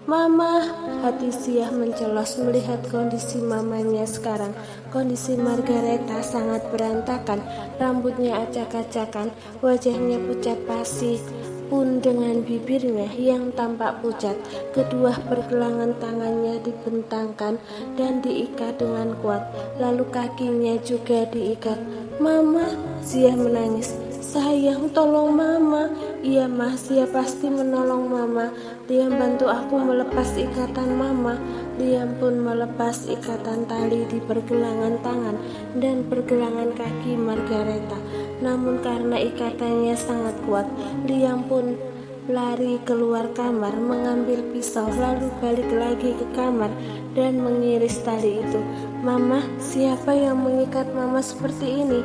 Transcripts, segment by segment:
Mama, hati Sia mencelos melihat kondisi mamanya sekarang. Kondisi Margareta sangat berantakan, rambutnya acak-acakan, wajahnya pucat pasi, pun dengan bibirnya yang tampak pucat. Kedua pergelangan tangannya dibentangkan dan diikat dengan kuat, lalu kakinya juga diikat. Mama, Sia menangis. Sayang, tolong Mama. Iya, Mah, Sia pasti menolong Mama. Liam bantu aku melepas ikatan Mama. Liam pun melepas ikatan tali di pergelangan tangan dan pergelangan kaki Margareta. Namun karena ikatannya sangat kuat, Liam pun lari keluar kamar mengambil pisau, lalu balik lagi ke kamar dan mengiris tali itu. Mama, siapa yang mengikat Mama seperti ini?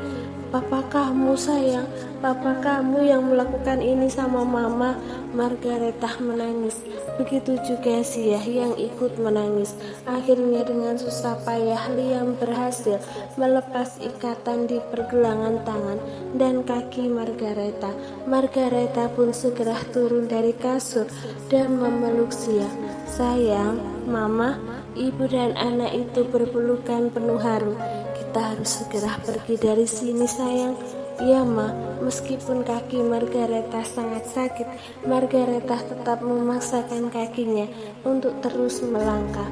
Papa kamu sayang, papa kamu yang melakukan ini sama Mama. Margareta menangis. Begitu juga Sia yang ikut menangis. Akhirnya dengan susah payah Liam berhasil melepas ikatan di pergelangan tangan dan kaki Margareta. Margareta pun segera turun dari kasur dan memeluk Sia. Sayang, Mama, ibu dan anak itu berpelukan penuh haru. Kita harus segera pergi dari sini sayang. Iya Ma, meskipun kaki Margareta sangat sakit, Margareta tetap memaksakan kakinya untuk terus melangkah.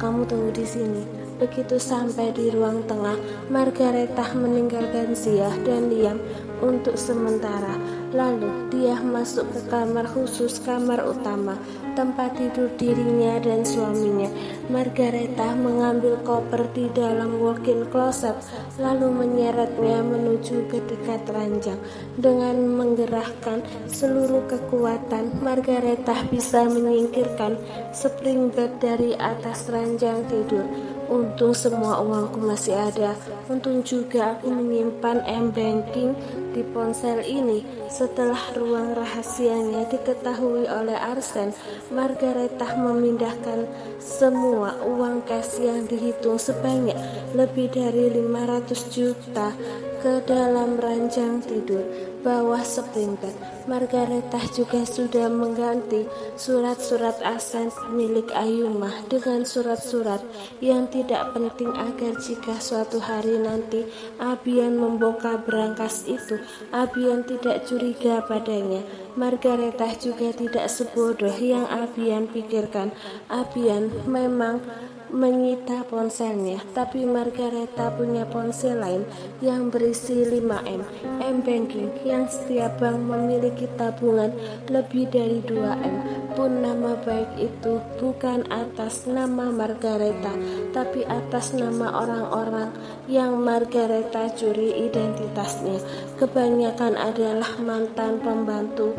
Kamu tunggu di sini. Begitu sampai di ruang tengah, Margareta meninggalkan Sia dan Liam untuk sementara. Lalu dia masuk ke kamar khusus, kamar utama, tempat tidur dirinya dan suaminya. Margareta mengambil koper di dalam walk-in closet, lalu menyeretnya menuju ke dekat ranjang. Dengan menggerakkan seluruh kekuatan, Margareta bisa menyingkirkan spring bed dari atas ranjang tidur. Untung semua uangku masih ada. Untung juga aku menyimpan m-banking di ponsel ini. Setelah ruang rahasianya diketahui oleh Arsen, Margareta memindahkan semua uang cash yang dihitung sebanyak lebih dari 500 juta ke dalam ranjang tidur bawah spring bed. Margareta juga sudah mengganti surat-surat aset milik Ayumah dengan surat-surat yang tidak penting agar jika suatu hari nanti Abian membongkar berangkas itu, Abian tidak curiga padanya. Margareta juga tidak sebodoh yang Abian pikirkan. Abian memang menyita ponselnya, tapi Margareta punya ponsel lain yang berisi 5M m-banking yang setiap bank memiliki tabungan lebih dari 2M. Pun nama baik itu bukan atas nama Margareta, tapi atas nama orang-orang yang Margareta curi identitasnya. Kebanyakan adalah mantan pembantu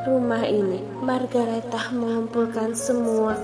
rumah ini. Margareta mengumpulkan semua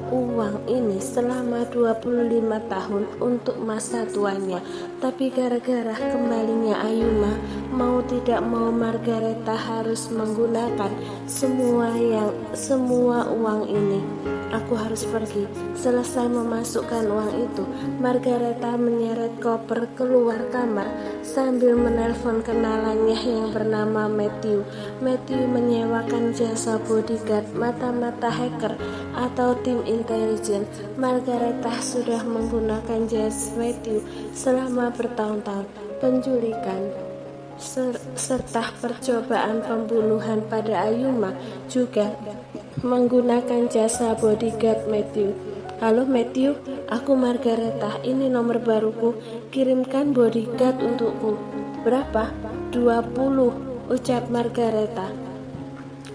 uang ini selama 25 tahun untuk masa tuanya. Tapi gara-gara kembalinya Ayuma, mau tidak mau Margareta harus menggunakan semua uang ini. Aku harus pergi. Selesai memasukkan uang itu, Margareta menyeret koper keluar kamar sambil menelpon kenalannya yang bernama Matthew. Matthew menyewakan jasa bodyguard, mata-mata hacker atau tim intelijen. Margareta sudah menggunakan jasa Matthew selama bertahun-tahun. Penculikan serta percobaan pembunuhan pada Ayuma juga menggunakan jasa bodyguard Matthew. Halo Matthew, aku Margareta, ini nomor baruku, kirimkan bodyguard untukku. Berapa? 20, ucap Margareta.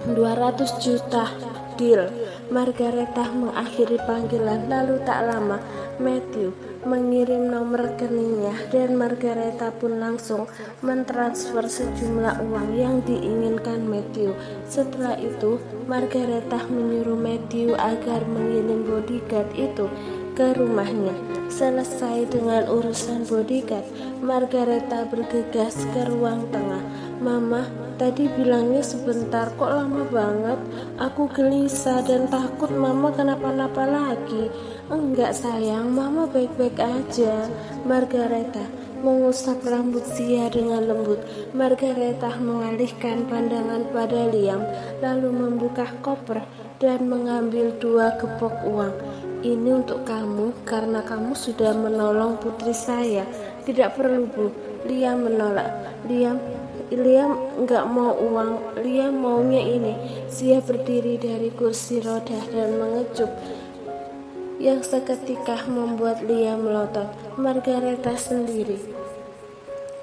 200 juta, deal. Margareta mengakhiri panggilan, lalu tak lama Matthew mengirim nomor rekeningnya dan Margareta pun langsung mentransfer sejumlah uang yang diinginkan Matthew. Setelah itu, Margareta menyuruh Matthew agar mengirim bodyguard itu ke rumahnya. Selesai dengan urusan bodyguard, Margareta bergegas ke ruang tengah. Mama, tadi bilangnya sebentar, kok lama banget? Aku gelisah dan takut Mama kenapa-napa lagi. Enggak sayang, Mama baik-baik aja. Margareta mengusap rambut Sia dengan lembut. Margareta mengalihkan pandangan pada Liam, lalu membuka koper dan mengambil 2 gepok uang. Ini untuk kamu karena kamu sudah menolong putri saya. Tidak perlu, Bu. Liam menolak. Liam nggak mau uang, Liam maunya ini. Zia berdiri dari kursi roda dan mengecup yang seketika membuat Liam melotot. Margareta sendiri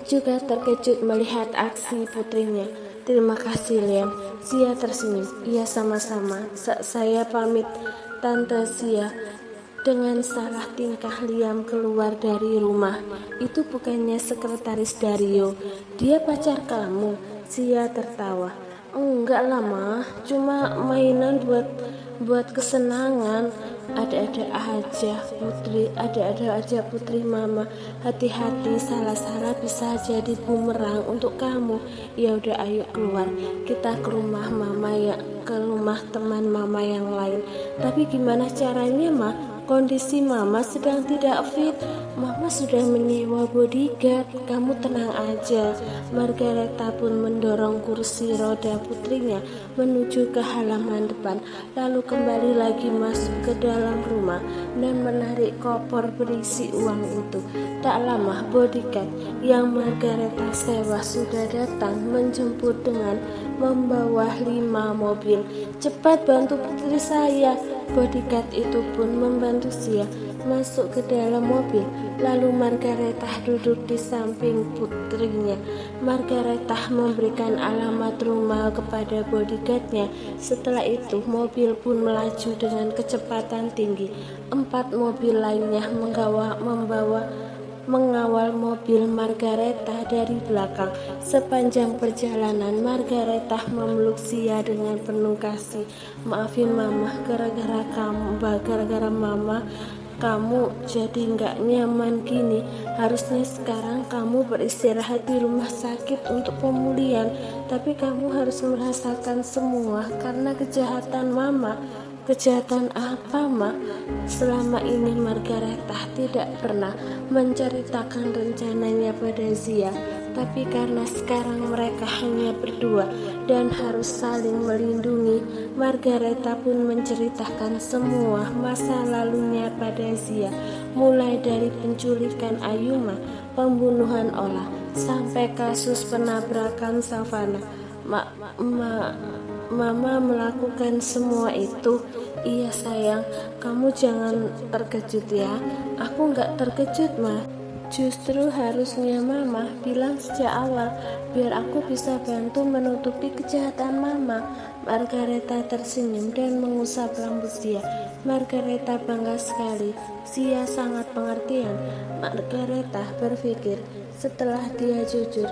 juga terkejut melihat aksi putrinya. Terima kasih, Liam. Zia tersenyum. Iya, sama-sama. Saya pamit, Tante Zia. Dengan salah tingkah Liam keluar dari rumah. Itu bukannya sekretaris Dario. Dia pacar kamu? Zia tertawa. Enggak lah, Ma. Cuma mainan buat kesenangan. Ada-ada aja putri Mama. Hati-hati, salah-salah bisa jadi bumerang untuk kamu. Ya udah, ayo keluar. Kita ke rumah teman Mama yang lain. Tapi gimana caranya, Ma? Kondisi Mama sedang tidak fit. Mama sudah menyewa bodyguard. Kamu tenang aja. Margareta pun mendorong kursi roda putrinya menuju ke halaman depan, lalu kembali lagi masuk ke dalam rumah dan menarik koper berisi uang itu. Tak lama bodyguard yang Margareta sewa sudah datang menjemput dengan membawa 5 mobil. Cepat bantu putri saya. Bodyguard itu pun membantu Zia masuk ke dalam mobil. Lalu Margareta duduk di samping putrinya. Margareta memberikan alamat rumah kepada bodyguardnya. Setelah itu mobil pun melaju dengan kecepatan tinggi. 4 mobil lainnya mengawal mobil Margareta dari belakang. Sepanjang perjalanan Margareta memeluk Zia dengan penuh kasih. Maafin Mama, gara-gara Mama kamu jadi nggak nyaman gini. Harusnya sekarang kamu beristirahat di rumah sakit untuk pemulihan, tapi kamu harus merasakan semua karena kejahatan Mama. Kejahatan apa, Ma? Selama ini Margareta tidak pernah menceritakan rencananya pada Zia, tapi karena sekarang mereka hanya berdua dan harus saling melindungi, Margareta pun menceritakan semua masa lalunya pada Zia, mulai dari penculikan Ayuma, pembunuhan Ola, sampai kasus penabrakan Savana. Mama melakukan semua itu. Iya sayang, kamu jangan terkejut ya. Aku nggak terkejut, Ma. Justru harusnya Mama bilang sejak awal biar aku bisa bantu menutupi kejahatan Mama. Margareta tersenyum dan mengusap rambut Zia. Margareta bangga sekali. Zia sangat pengertian. Margareta berpikir setelah dia jujur,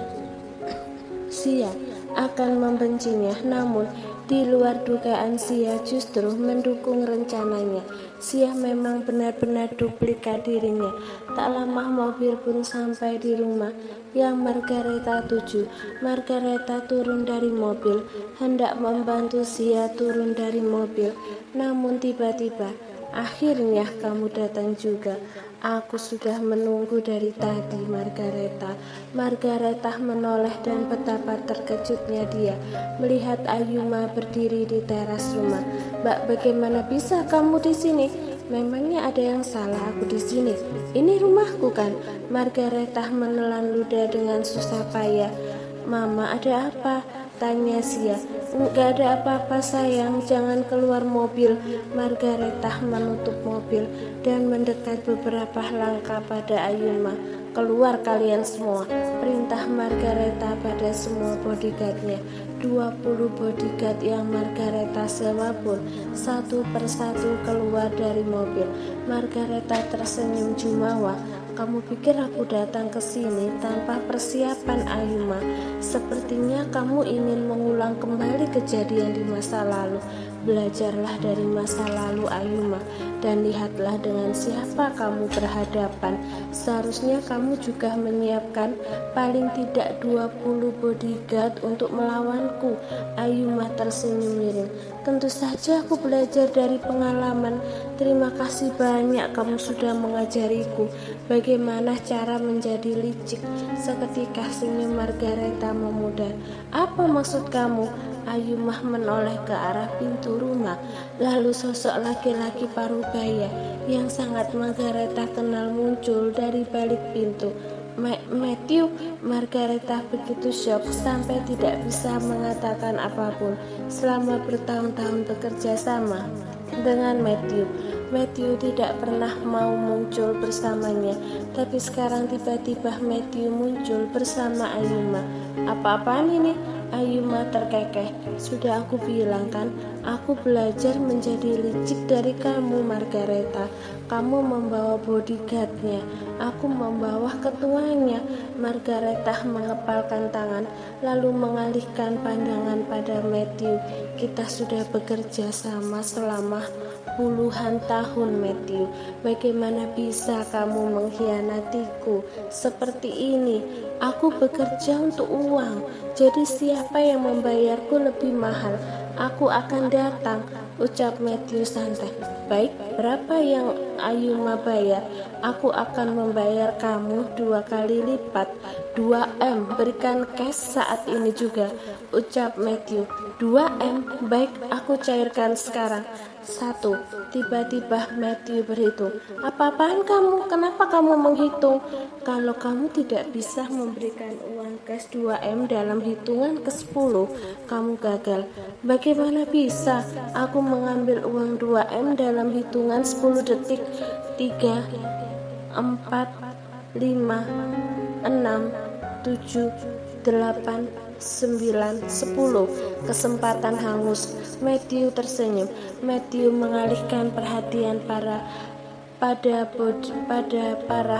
Zia akan membencinya, namun di luar dugaan Zia justru mendukung rencananya. Zia memang benar-benar duplikat dirinya. Tak lama mobil pun sampai di rumah yang Margareta tuju. Margareta turun dari mobil, hendak membantu Zia turun dari mobil, namun tiba-tiba, akhirnya kamu datang juga. Aku sudah menunggu dari tadi, Margareta. Margareta menoleh dan betapa terkejutnya dia melihat Ayuma berdiri di teras rumah. Mbak, bagaimana bisa kamu di sini? Memangnya ada yang salah aku di sini? Ini rumahku kan? Margareta menelan ludah dengan susah payah. Mama, ada apa? Tanya Zia. Enggak ada apa-apa sayang, jangan keluar mobil. Margareta menutup mobil dan mendekat beberapa langkah pada Ayuma. Keluar kalian semua, perintah Margareta pada semua bodyguardnya. 20 bodyguard yang Margareta sewa pun satu persatu keluar dari mobil. Margareta tersenyum jumawa. Kamu pikir aku datang ke sini tanpa persiapan, Ayuma? Sepertinya kamu ingin mengulang kembali kejadian di masa lalu. Belajarlah dari masa lalu, Ayuma, dan lihatlah dengan siapa kamu berhadapan. Seharusnya kamu juga menyiapkan paling tidak 20 bodyguard untuk melawanku. Ayuma tersenyum miring. Tentu saja aku belajar dari pengalaman. Terima kasih banyak kamu sudah mengajariku bagaimana cara menjadi licik. Seketika senyum Margareta memudar. Apa maksud kamu? Ayumah menoleh ke arah pintu rumah. Lalu sosok laki-laki parubaya yang sangat Margareta kenal muncul dari balik pintu. Matthew, Margareta begitu syok sampai tidak bisa mengatakan apapun. Selama bertahun-tahun bekerja sama dengan Matthew tidak pernah mau muncul bersamanya, tapi sekarang tiba-tiba Matthew muncul bersama Ayuma. Apa-apaan ini? Ayuma terkekeh. Sudah aku bilang kan, aku belajar menjadi licik dari kamu, Margareta. Kamu membawa bodyguardnya, aku membawa ketuanya. Margareta mengepalkan tangan, lalu mengalihkan pandangan pada Matthew. Kita sudah bekerja sama selama puluhan tahun, Matthew. Bagaimana bisa kamu mengkhianatiku seperti ini? Aku bekerja untuk uang, jadi siapa yang membayarku lebih mahal, aku akan datang, ucap Matthew santai. Baik, berapa yang Ayuma bayar? Aku akan membayar kamu 2 kali lipat, 2M, berikan cash saat ini juga, ucap Matthew. 2M, baik, aku cairkan sekarang. 1. Tiba-tiba Matthew berhitung. Apa-apaan kamu? Kenapa kamu menghitung? Kalau kamu tidak bisa memberikan uang cash 2M dalam hitungan ke-10, kamu gagal. Bagaimana bisa? Aku mengambil uang 2M dalam hitungan 10 detik. 3, 4, 5, 6, 7, 8, 9, 10. Kesempatan hangus. Matthew tersenyum. Matthew mengalihkan perhatian pada para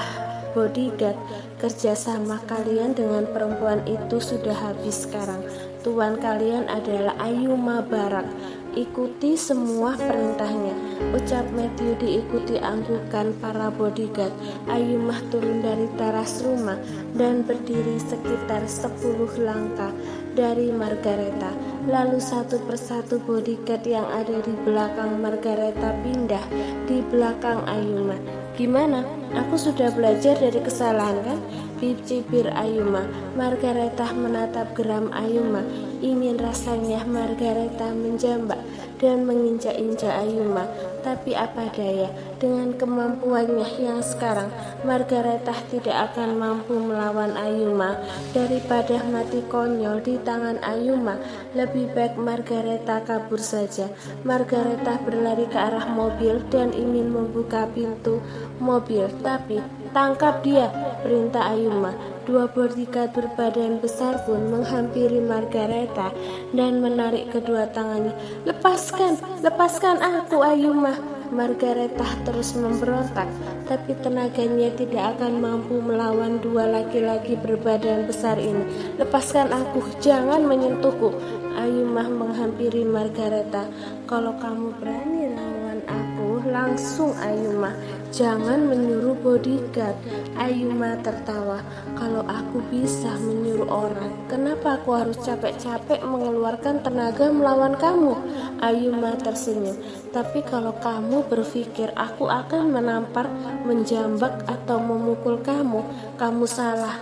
bodyguard. Kerjasama kalian dengan perempuan itu sudah habis sekarang. Tuan kalian adalah Ayuma Barak. Ikuti semua perintahnya, ucap Matthew diikuti anggukan para bodyguard. Ayumah turun dari teras rumah dan berdiri sekitar 10 langkah dari Margareta. Lalu satu persatu bodyguard yang ada di belakang Margareta pindah di belakang Ayumah. Gimana? Aku sudah belajar dari kesalahan kan? Bibir Ayuma. Margareta menatap geram Ayuma. Ingin rasanya Margareta menjambak dan menginjak-injak Ayuma, tapi apa daya, dengan kemampuannya yang sekarang, Margareta tidak akan mampu melawan Ayuma. Daripada mati konyol di tangan Ayuma, lebih baik Margareta kabur saja. Margareta berlari ke arah mobil dan ingin membuka pintu mobil, tapi tangkap dia, perintah Ayuma. 2 bodyguard berbadan besar pun menghampiri Margareta dan menarik kedua tangannya. Lepaskan aku, Ayuma. Margareta terus memberontak, tapi tenaganya tidak akan mampu melawan 2 laki-laki berbadan besar ini. Lepaskan aku, jangan menyentuhku. Ayuma menghampiri Margareta. Kalau kamu berani lawan aku, langsung Ayuma. Jangan menyuruh bodyguard. Ayuma tertawa. Kalau aku bisa menyuruh orang, kenapa aku harus capek-capek mengeluarkan tenaga melawan kamu? Ayuma tersenyum. Tapi kalau kamu berpikir aku akan menampar, menjambak atau memukul kamu, kamu salah.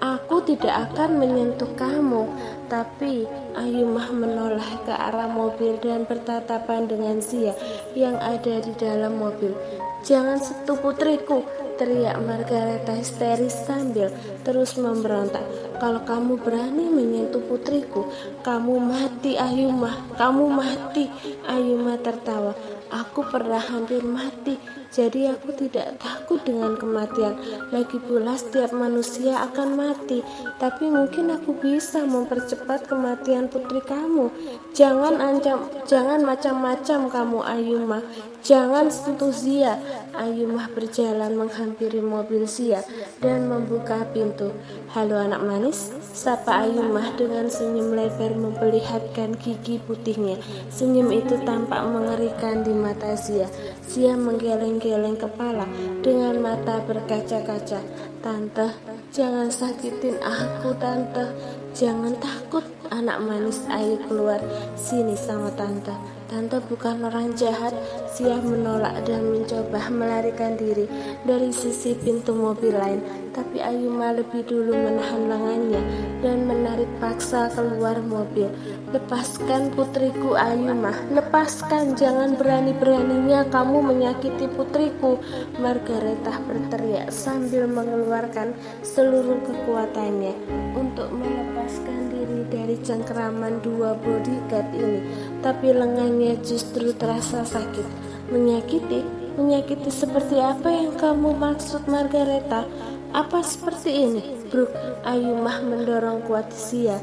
Aku tidak akan menyentuh kamu. Tapi Ayumah menoleh ke arah mobil dan bertatapan dengan Zia yang ada di dalam mobil. Jangan sentuh putriku, teriak Margareta histeris sambil terus memberontak. Kalau kamu berani menyentuh putriku, kamu mati, Ayumah, kamu mati. Ayumah tertawa. Aku pernah hampir mati, jadi aku tidak takut dengan kematian. Lagi pula setiap manusia akan mati, tapi mungkin aku bisa mempercepat kematian putri kamu. Jangan macam-macam kamu, Ayumah. Jangan sentuh Zia. Ayumah berjalan menghampiri mobil Zia dan membuka pintu. Halo anak manis, sapa Ayumah dengan senyum lebar memperlihatkan gigi putihnya. Senyum itu tampak mengerikan di mata Zia. Zia menggeleng-geleng kepala dengan mata berkaca-kaca. Tante, jangan sakitin aku, Tante. Jangan takut, Anak manis, ayo keluar sini sama tante. Tante bukan orang jahat. Siah menolak dan mencoba melarikan diri dari sisi pintu mobil lain. Tapi Ayuma lebih dulu menahan lengannya dan menarik paksa keluar mobil. Lepaskan putriku Ayuma, lepaskan, jangan berani-beraninya kamu menyakiti putriku. Margaretha berteriak sambil mengeluarkan seluruh kekuatannya untuk melepaskan diri dari cengkeraman dua bodyguard ini. Tapi lengannya justru terasa sakit. Menyakiti seperti apa yang kamu maksud, Margaretha? Apa seperti ini, Brooke? Ayuma mendorong kuat Siah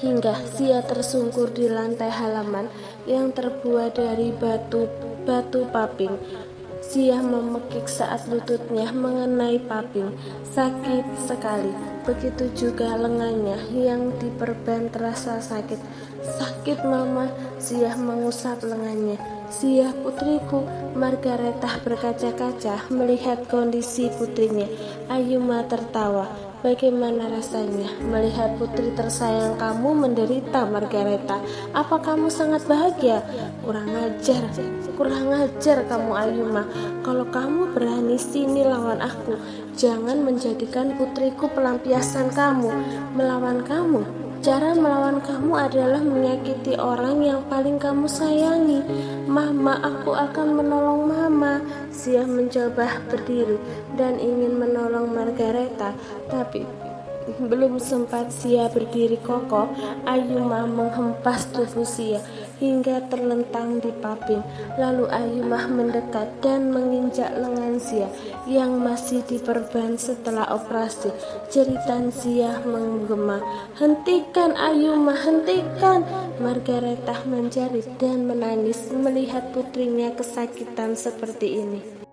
hingga Siah tersungkur di lantai halaman yang terbuat dari batu paping. Siah memekik saat lututnya mengenai paping. Sakit sekali. Begitu juga lengannya yang diperban terasa sakit. Sakit, Mama. Siah mengusap lengannya. Siah, putriku. Margaretha berkaca-kaca melihat kondisi putrinya. Ayuma tertawa. Bagaimana rasanya melihat putri tersayang kamu menderita, Margaretha? Apa kamu sangat bahagia? Kurang ajar kamu, Ayuma. Kalau kamu berani sini lawan aku, jangan menjadikan putriku pelampiasan kamu. Melawan kamu, cara melawan kamu adalah menyakiti orang yang paling kamu sayangi. Mama, aku akan menolong Mama. Siah mencoba berdiri dan ingin menolong Margaretha, tapi belum sempat Siah berdiri kokoh, Ayuma menghempas tubuh Siah hingga terlentang di paping. Lalu Ayuma mendekat dan menginjak lengan Siah yang masih diperban setelah operasi. Jeritan Siah menggema. Hentikan, Ayuma, hentikan! Margaretha menjerit dan menangis melihat putrinya kesakitan seperti ini.